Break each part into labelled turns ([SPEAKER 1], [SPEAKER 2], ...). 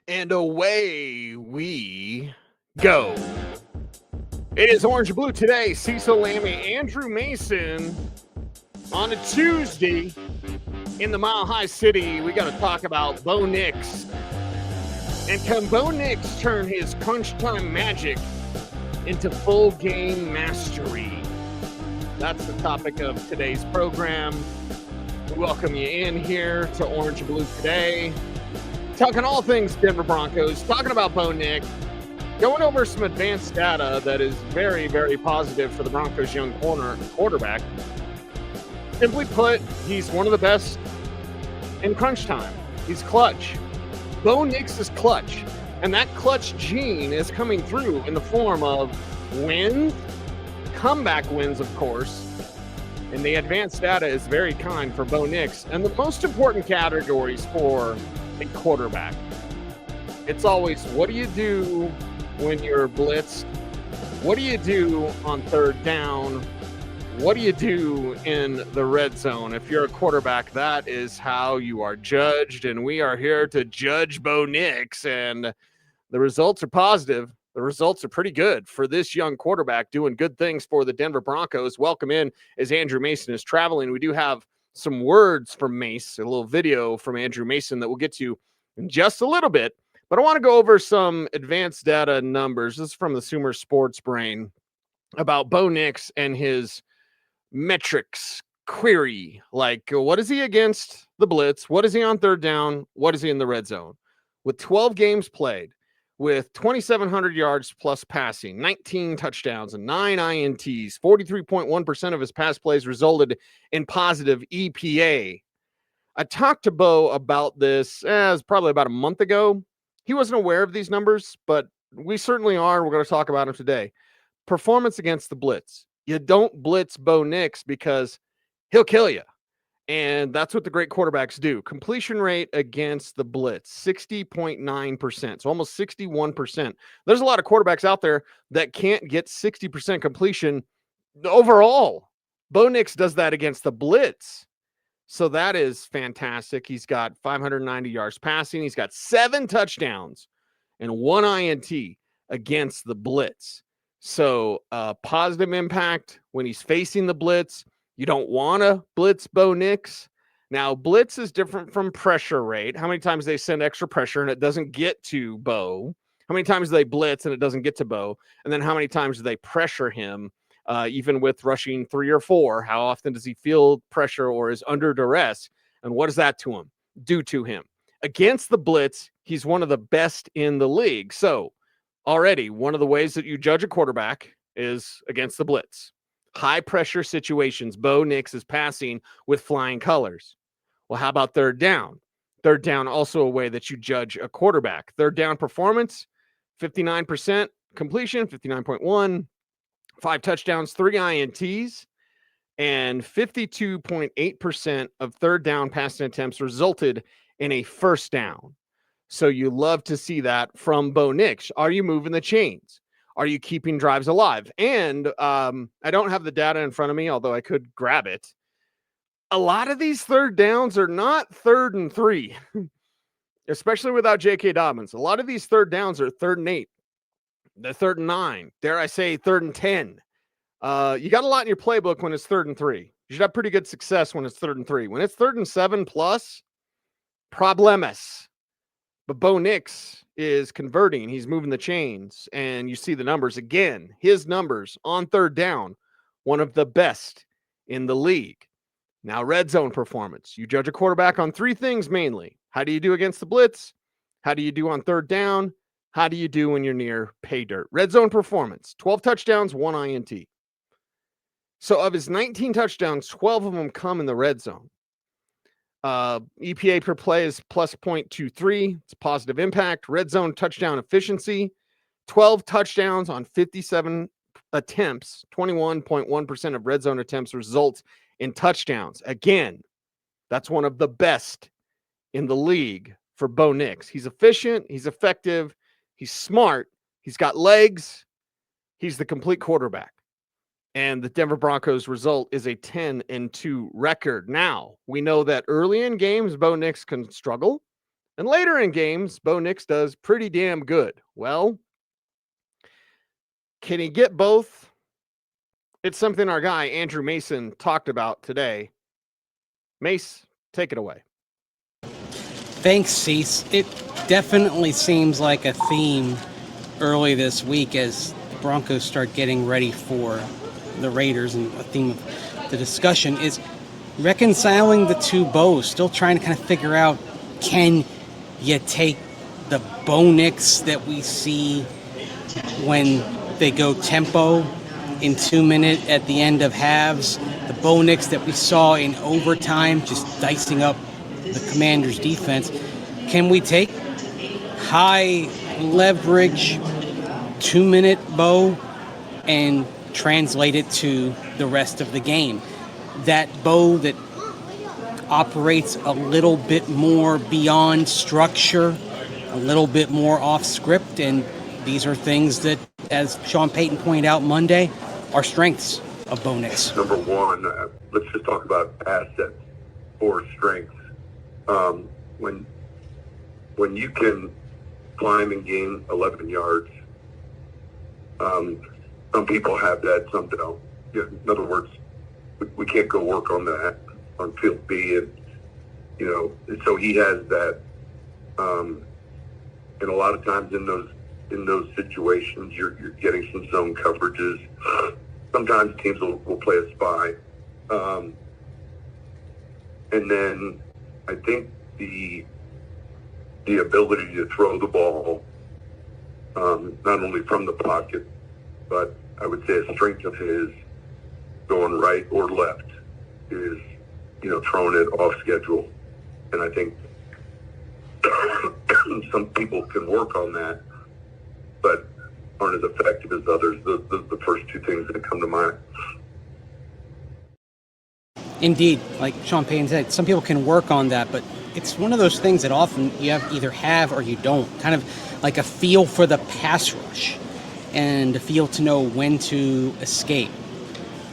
[SPEAKER 1] And away we go. It is orange and blue today. Cecil, Lammey, Andrew Mason on a Tuesday in the Mile High City. We got to talk about Bo Nix. And can Bo Nix turn his crunch time magic into full game mastery? That's the topic of today's program. We welcome you in here to Orange and Blue today. Talking all things Denver Broncos, talking about Bo Nix, going over some advanced data that is very, very positive for the Broncos' young quarterback. Simply put, he's one of the best in crunch time. He's clutch. Bo Nix is clutch, and that clutch gene is coming through in the form of wins, comeback wins, of course, and the advanced data is very kind for Bo Nix. And the most important categories for a quarterback, it's always, what do you do when you're blitzed? What do you do on third down? What do you do in the red zone? If you're a quarterback, that is how you are judged, and we are here to judge Bo Nix, and the results are positive. The results are pretty good for this young quarterback doing good things for the Denver Broncos. Welcome in as Andrew Mason is traveling. We do have some words from Mace, a little video from Andrew Mason that we'll get to in just a little bit. But I want to go over some advanced data numbers. This is from the Sumer Sports Brain about Bo Nix and his metrics query. Like, what is he against the blitz? What is he on third down? What is he in the red zone? With 12 games played, with 2,700 yards plus passing, 19 touchdowns, and 9 INTs, 43.1% of his pass plays resulted in positive EPA. I talked to Bo about this probably about a month ago. He wasn't aware of these numbers, but we certainly are. We're going to talk about them today. Performance against the blitz. You don't blitz Bo Nix because he'll kill you. And that's what the great quarterbacks do. Completion rate against the blitz, 60.9%. So almost 61%. There's a lot of quarterbacks out there that can't get 60% completion overall. Bo Nix does that against the blitz. So that is fantastic. He's got 590 yards passing. He's got 7 touchdowns and 1 INT against the blitz. So positive impact when he's facing the blitz. You don't want to blitz Bo Nix. Now, blitz is different from pressure rate. How many times they send extra pressure and it doesn't get to Bo? How many times do they blitz and it doesn't get to Bo? And then how many times do they pressure him, even with rushing 3 or 4? How often does he feel pressure or is under duress? And what does that do to him? Against the blitz, he's one of the best in the league. So already, one of the ways that you judge a quarterback is against the blitz. High pressure situations, Bo Nix is passing with flying colors. Well, how about third down? Third down, also a way that you judge a quarterback. Third down performance, 59% completion, 59.1, 5 touchdowns, 3 INTs, and 52.8% of third down passing attempts resulted in a first down. So you love to see that from Bo Nix. Are you moving the chains? Are you keeping drives alive? And I don't have the data in front of me, although I could grab it. A lot of these third downs are not 3rd and 3, especially without J.K. Dobbins. A lot of these third downs are 3rd and 8. They're 3rd and 9. Dare I say 3rd and 10. You got a lot in your playbook when it's 3rd and 3. You should have pretty good success when it's 3rd and 3. When it's 3rd and 7 plus, problemas. But Bo Nix is converting. He's moving the chains. And you see the numbers again. His numbers on third down, one of the best in the league. Now, red zone performance. You judge a quarterback on 3 things mainly. How do you do against the blitz? How do you do on third down? How do you do when you're near pay dirt? Red zone performance, 12 touchdowns, 1 INT. So of his 19 touchdowns, 12 of them come in the red zone. EPA per play is plus 0.23. It's a positive impact. Red zone touchdown efficiency, 12 touchdowns on 57 attempts. 21.1% of red zone attempts result in touchdowns. Again, that's one of the best in the league for Bo Nix. He's efficient. He's effective. He's smart. He's got legs. He's the complete quarterback. And the Denver Broncos result is a 10-2 record. Now, we know that early in games, Bo Nix can struggle And later in games, Bo Nix does pretty damn good. Well, can he get both? It's something our guy, Andrew Mason, talked about today. Mace, take it away.
[SPEAKER 2] Thanks, Cecil. It definitely seems like a theme early this week as the Broncos start getting ready for the Raiders, and a theme of the discussion is reconciling the two Bows, still trying to kind of figure out, can you take the Bo Nix that we see when they go tempo in 2 minutes at the end of halves, the Bo Nix that we saw in overtime, just dicing up the Commanders' defense. Can we take high leverage 2 minute Bo and translate it to the rest of the game? That Bo that operates a little bit more beyond structure, a little bit more off script, and these are things that, as Sean Payton pointed out Monday, are strengths of Bo Nix.
[SPEAKER 3] Number one, let's just talk about assets or strengths. When you can climb and gain 11 yards, some people have that, some don't. In other words, we can't go work on that on field B, and so he has that. And a lot of times in those situations, you're getting some zone coverages. Sometimes teams will play a spy, and then I think the ability to throw the ball, not only from the pocket, but I would say a strength of his going right or left is, throwing it off schedule. And I think some people can work on that, but aren't as effective as others. The first two things that come to mind.
[SPEAKER 2] Indeed, like Sean Payton said, some people can work on that, but it's one of those things that often you either have or you don't. Kind of like a feel for the pass rush and a feel to know when to escape.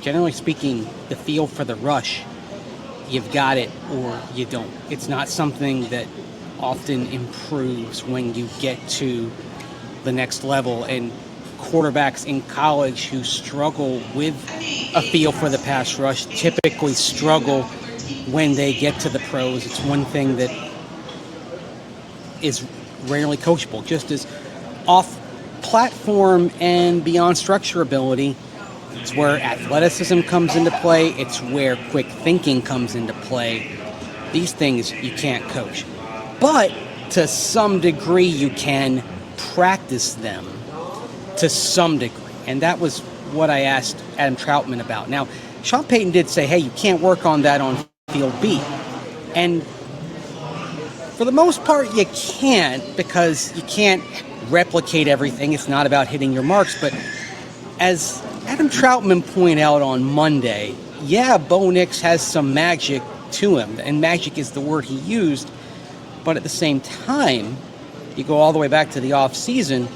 [SPEAKER 2] Generally speaking, the feel for the rush, you've got it or you don't. It's not something that often improves when you get to the next level. And quarterbacks in college who struggle with a feel for the pass rush typically struggle when they get to the pros. It's one thing that is rarely coachable. Just as off platform and beyond structure ability, it's where athleticism comes into play. It's where quick thinking comes into play. These things you can't coach. But to some degree, you can practice them to some degree. And that was what I asked Adam Troutman about. Now, Sean Payton did say, hey, you can't work on that on field B. And for the most part, you can't, because you can't replicate everything. It's not about hitting your marks. But as Adam Troutman pointed out on Monday, yeah, Bo Nix has some magic to him. And magic is the word he used. But at the same time, you go all the way back to the offseason,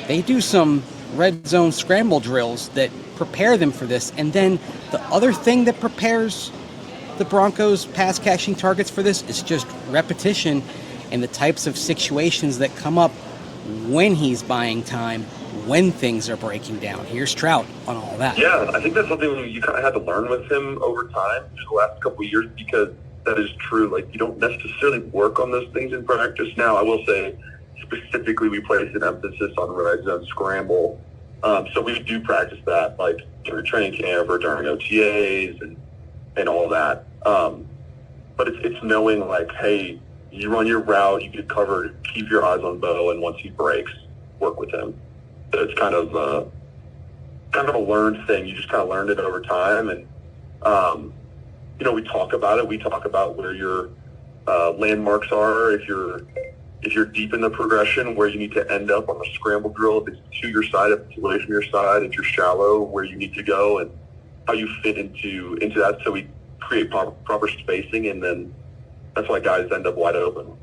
[SPEAKER 2] they do some red zone scramble drills that prepare them for this. And then the other thing that prepares the Broncos pass catching targets for this is just repetition and the types of situations that come up when he's buying time, when things are breaking down. Here's Trout on all that.
[SPEAKER 3] Yeah, I think that's something you kind of had to learn with him over time through the last couple of years, because that is true. Like, you don't necessarily work on those things in practice. Now, I will say, specifically, we place an emphasis on red zone scramble. So we do practice that, like, during training camp or during OTAs and all that. But it's knowing, like, hey, you run your route, you get covered, keep your eyes on Bo, and once he breaks, work with him. So it's kind of a learned thing. You just kind of learned it over time. And, we talk about it. We talk about where your landmarks are. If you're deep in the progression, where you need to end up on a scramble drill, if it's to your side, if it's away from your side, if you're shallow, where you need to go, and how you fit into that. So we create proper spacing, and then that's why guys end up wide open,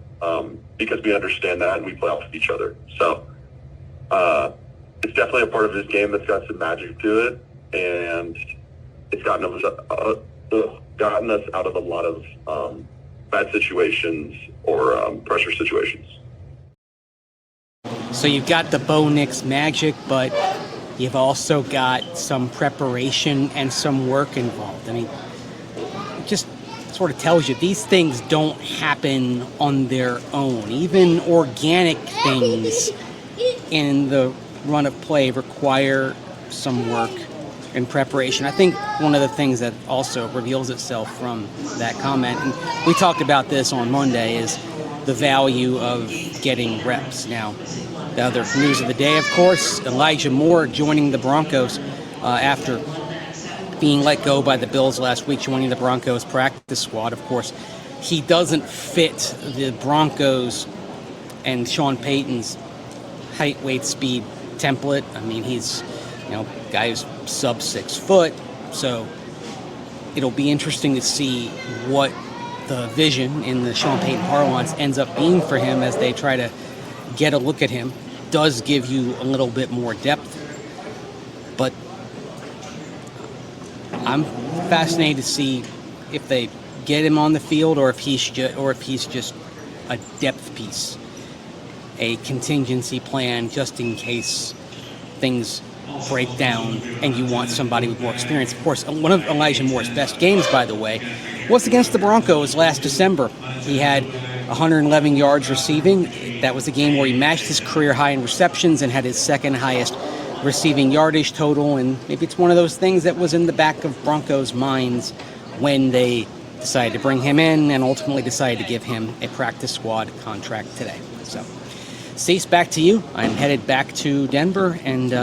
[SPEAKER 3] because we understand that and we play off of each other. So it's definitely a part of his game that's got some magic to it, and it's gotten us out of a lot of bad situations or pressure situations.
[SPEAKER 2] So you've got the Bo Nix magic, but you've also got some preparation and some work involved. I mean, it just sort of tells you these things don't happen on their own. Even organic things in the run of play require some work and preparation. I think one of the things that also reveals itself from that comment, and we talked about this on Monday, is the value of getting reps. Now, the other news of the day, of course, Elijah Moore joining the Broncos after being let go by the Bills last week, joining the Broncos practice squad. Of course, he doesn't fit the Broncos and Sean Payton's height, weight, speed template. I mean, he's, guy who's sub 6 foot, so it'll be interesting to see what the vision in the Sean Payton parlance ends up being for him as they try to get a look at him. Does give you a little bit more depth, but I'm fascinated to see if they get him on the field or if he's just a depth piece, a contingency plan just in case things break down and you want somebody with more experience. Of course, one of Elijah Moore's best games, by the way, was against the Broncos last December. He had 111 yards receiving. That was the game where he matched his career high in receptions and had his second highest receiving yardage total. And maybe it's one of those things that was in the back of Broncos' minds when they decided to bring him in and ultimately decided to give him a practice squad contract today. So, Cease, back to you. I'm headed back to Denver, and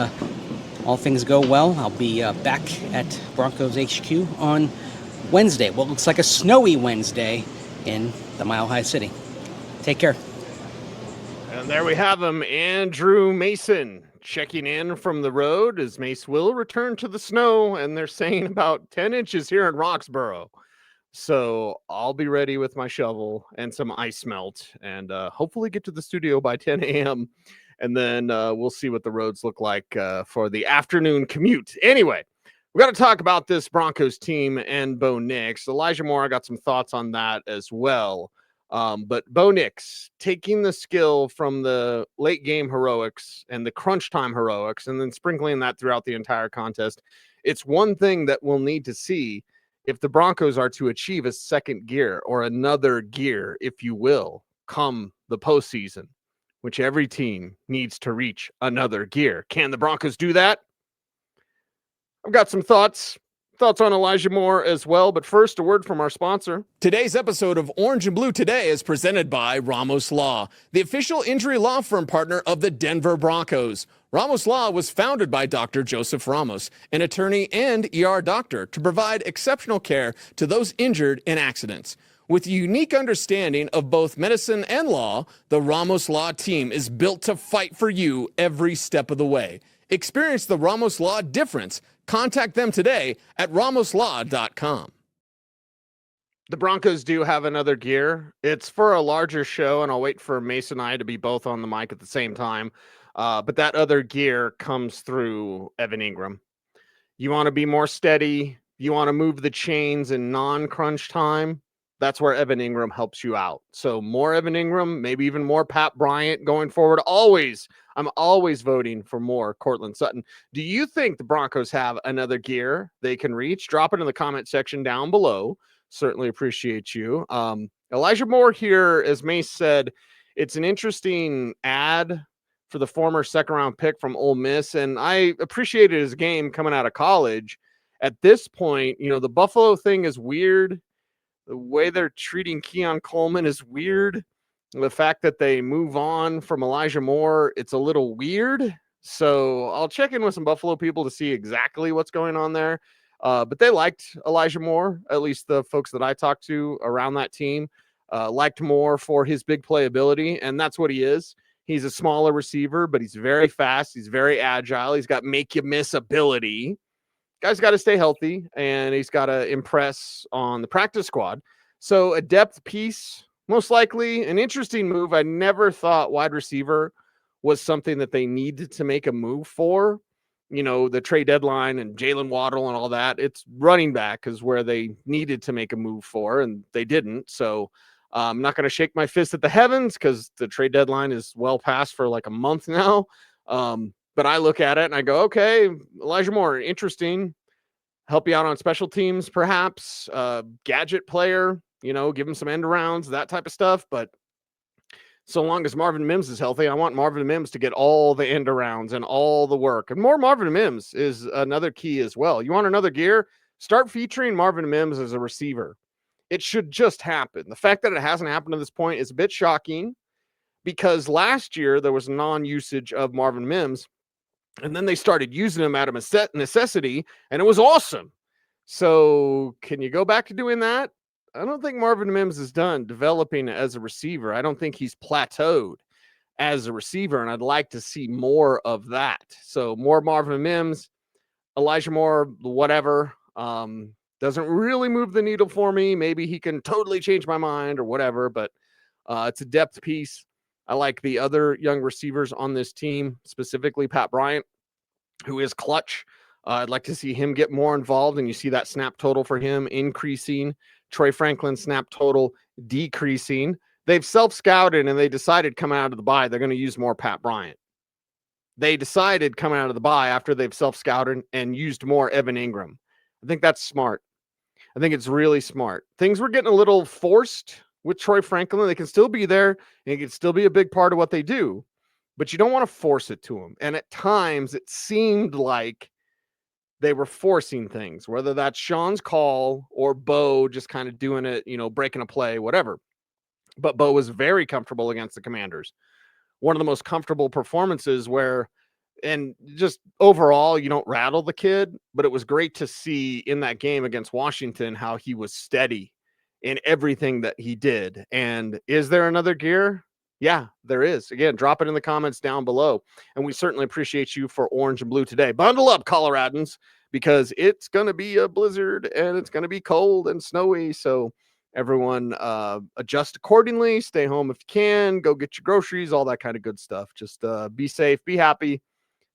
[SPEAKER 2] all things go well, I'll be back at Broncos HQ on Wednesday. What looks like a snowy Wednesday in the Mile High City. Take care.
[SPEAKER 1] And there we have him, Andrew Mason, checking in from the road as Mace will return to the snow, and they're saying about 10 inches here in Roxborough. So I'll be ready with my shovel and some ice melt and hopefully get to the studio by 10 a.m. And then we'll see what the roads look like for the afternoon commute. Anyway, we got to talk about this Broncos team and Bo Nix. Elijah Moore, I got some thoughts on that as well. But Bo Nix taking the skill from the late game heroics and the crunch time heroics and then sprinkling that throughout the entire contest. It's one thing that we'll need to see if the Broncos are to achieve a second gear or another gear, if you will, come the postseason, which every team needs to reach another gear. Can the Broncos do that? I've got some thoughts on Elijah Moore as well, but first, a word from our sponsor. Today's episode of Orange and Blue Today is presented by Ramos Law, the official injury law firm partner of the Denver Broncos. Ramos Law was founded by Dr. Joseph Ramos, an attorney and ER doctor, to provide exceptional care to those injured in accidents. With a unique understanding of both medicine and law, the Ramos Law team is built to fight for you every step of the way. Experience the Ramos Law difference. Contact them today at ramoslaw.com. The Broncos do have another gear. It's for a larger show, and I'll wait for Mason and I to be both on the mic at the same time. But that other gear comes through Evan Ingram. You want to be more steady. You want to move the chains in non-crunch time. That's where Evan Ingram helps you out. So more Evan Ingram, maybe even more Pat Bryant going forward. I'm always voting for more Cortland Sutton. Do you think the Broncos have another gear they can reach? Drop it in the comment section down below. Certainly appreciate you. Elijah Moore here, as Mace said, it's an interesting ad for the former second-round pick from Ole Miss, and I appreciated his game coming out of college. At this point, the Buffalo thing is weird. The way they're treating Keon Coleman is weird. The fact that they move on from Elijah Moore, it's a little weird. So I'll check in with some Buffalo people to see exactly what's going on there. But they liked Elijah Moore, at least the folks that I talked to around that team, liked Moore for his big playability, and that's what he is. He's a smaller receiver, but he's very fast. He's very agile. He's got make-you-miss ability. Guy's got to stay healthy, and he's got to impress on the practice squad. So a depth piece, most likely an interesting move. I never thought wide receiver was something that they needed to make a move for. The trade deadline and Jalen Waddle and all that. It's running back is where they needed to make a move for, and they didn't. So I'm not going to shake my fist at the heavens because the trade deadline is well past for like a month now. But I look at it and I go, okay, Elijah Moore, interesting. Help you out on special teams, perhaps. Gadget player, give him some end arounds, that type of stuff. But so long as Marvin Mims is healthy, I want Marvin Mims to get all the end arounds and all the work. And more Marvin Mims is another key as well. You want another gear? Start featuring Marvin Mims as a receiver. It should just happen. The fact that it hasn't happened to this point is a bit shocking because last year there was non-usage of Marvin Mims, and then they started using him out of necessity, and it was awesome. So can you go back to doing that? I don't think Marvin Mims is done developing as a receiver. I don't think he's plateaued as a receiver, and I'd like to see more of that. So more Marvin Mims, Elijah Moore, whatever. Doesn't really move the needle for me. Maybe he can totally change my mind or whatever, but it's a depth piece. I like the other young receivers on this team, specifically Pat Bryant, who is clutch. I'd like to see him get more involved, and you see that snap total for him increasing. Troy Franklin's snap total decreasing. They've self-scouted, and they decided coming out of the bye they're going to use more Pat Bryant. They decided coming out of the bye after they've self-scouted and used more Evan Ingram. I think that's smart. I think it's really smart. Things were getting a little forced with Troy Franklin. They can still be there, and it can still be a big part of what they do, but you don't want to force it to them. And at times it seemed like they were forcing things, whether that's Sean's call or Bo just kind of doing it, breaking a play, whatever. But Bo was very comfortable against the Commanders. One of the most comfortable performances where, and just overall, you don't rattle the kid, but it was great to see in that game against Washington how he was steady in everything that he did. And is there another gear? Yeah, there is. Again, drop it in the comments down below. And we certainly appreciate you for orange and blue today. Bundle up, Coloradans, because it's going to be a blizzard and it's going to be cold and snowy. So everyone adjust accordingly. Stay home if you can. Go get your groceries, all that kind of good stuff. Just be safe, be happy.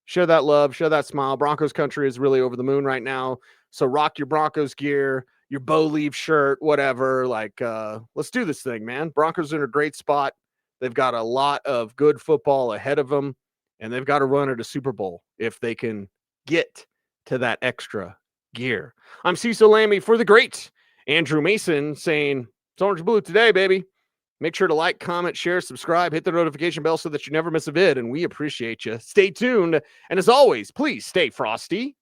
[SPEAKER 1] Share that love, share that smile. Broncos country is really over the moon right now. So rock your Broncos gear, your Bo Leave shirt, whatever. Let's do this thing, man. Broncos are in a great spot. They've got a lot of good football ahead of them, and they've got to run at a Super Bowl if they can get to that extra gear. I'm Cecil Lammey for the great Andrew Mason saying, it's orange blue today, baby. Make sure to like, comment, share, subscribe, hit the notification bell so that you never miss a vid, and we appreciate you. Stay tuned, and as always, please stay frosty